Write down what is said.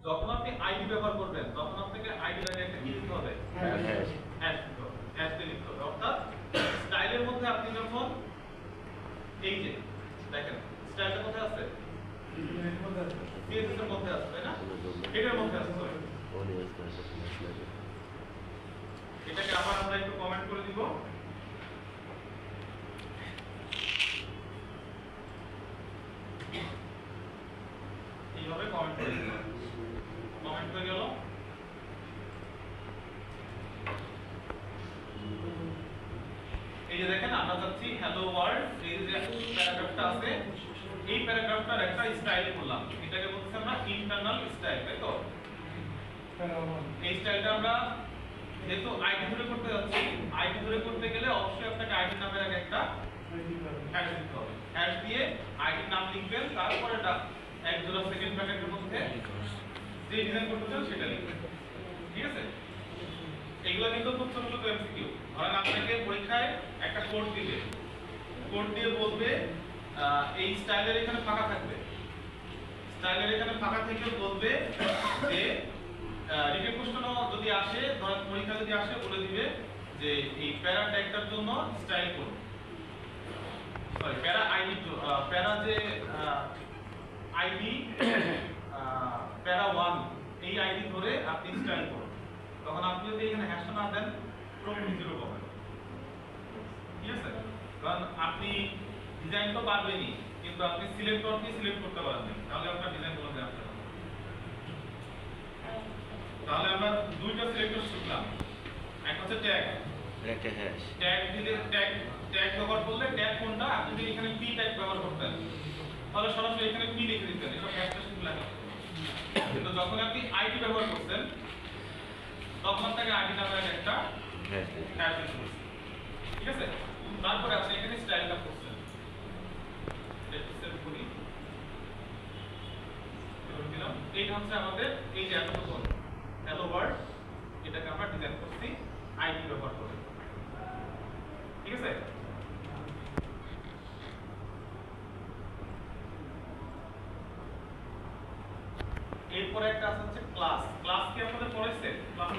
যখন আপনি আইডি ব্যবহার করবেন তখন আপনাকে আইডির আগে একটা কি দিতে হবে, হ্যাশ দিতে হবে, হ্যাশ দিয়ে লিখতে হবে। অর্থাৎ স্টাইলের মধ্যে আপনি যখন এই যে দেখেন স্টাইলটা কোথায় আছে, সিএসএস এর মধ্যে আছে তাই না, এটার মধ্যে আছে। এটাকে আবার আমরা একটু কমেন্ট করে দিব। এইভাবে কমেন্ট করে দিব, কমেন্ট হয়ে গেল। এই যে দেখেন আমরা যাচ্ছি হ্যালো ওয়ার্ল্ড, এই যে প্যারাগ্রাফটা আছে এই প্যারাগ্রাফটার একটা স্টাইল করলাম, এটাকে বলছি আমরা ইন্টারনাল স্টাইল, তাই তো? এই স্টাইলটা আমরা যেহেতু আইডি ধরে করতে যাচ্ছি, আইডি ধরে করতে গেলে অবশ্যই আপনাকে আইডি নামের আগে একটা হ্যাশ দিতে হবে। হ্যাশ দিয়ে আইডি নাম লিখবেন, তারপরে এক জোড়া সেকেন্ড ব্র্যাকেটের মধ্যে যে ডিজাইন করতে চান সেটা লিখবেন, ঠিক আছে? এগুলো কিন্তু খুব ছোট ছোট এমসিকিউ। ধরেন আপনাকে পরীক্ষায় একটা কোড দিবে, কোড দিয়ে বলবে এই স্টাইলের এখানে ফাঁকা থাকবে, স্টাইলের এখানে ফাঁকা থেকে বলবে যে রিটেন কোশ্চেনও যদি আসে, ধরেন পরীক্ষা যদি আসে বলে দিবে যে এই প্যারা ট্যাগটার জন্য স্টাইল কোড, সরি প্যারা আইডি, প্যারা যে আইডি প্যারা 1 এই আইডি ধরে আপনি স্টাইল করুন। তখন আপনি যদি এখানে হ্যাশটা না দেন পুরোপুরি জিরো পাবেন, ঠিক আছে? কারণ আপনি ডিজাইন তো পারবেনই, কিন্তু আপনি সিলেক্ট করতে পারবেন, তাহলে আপনার ডিজাইন গুলো দেওয়া যাবে। তাহলে আমরা দুইটা সিলেক্টর শিখলাম, এক হচ্ছে ট্যাগ, একটা হ্যাশ। ট্যাগ দিলে ট্যাগ ব্যবহার করলে ট্যাগ কোনটা, আপনি যদি এখানে পি ট্যাগ ব্যবহার করতেন তাহলে সরাসরি এখানে পি লিখে দিতেন, এসব হ্যাশটা শিখলে না। কিন্তু যখন আপনি আইডি ব্যবহার করতেন তখন আপনাকে আইডি নামের একটা হ্যাশ দিতে হবে, ঠিক আছে? তারপরে আপনি এখানে স্টাইলটা করছেন, সেভ করি, দিলাম। এইটা হচ্ছে আমাদের এই যে এতক্ষণ হ্যালো ওয়ার্ল্ড, এটাকে আমরা ডিজাইন করছি আইডি ব্যবহার করে, ঠিক আছে? এরপরে একটা আছে হচ্ছে ক্লাস। ক্লাস কি আপনাদের পড়াইছে? ক্লাস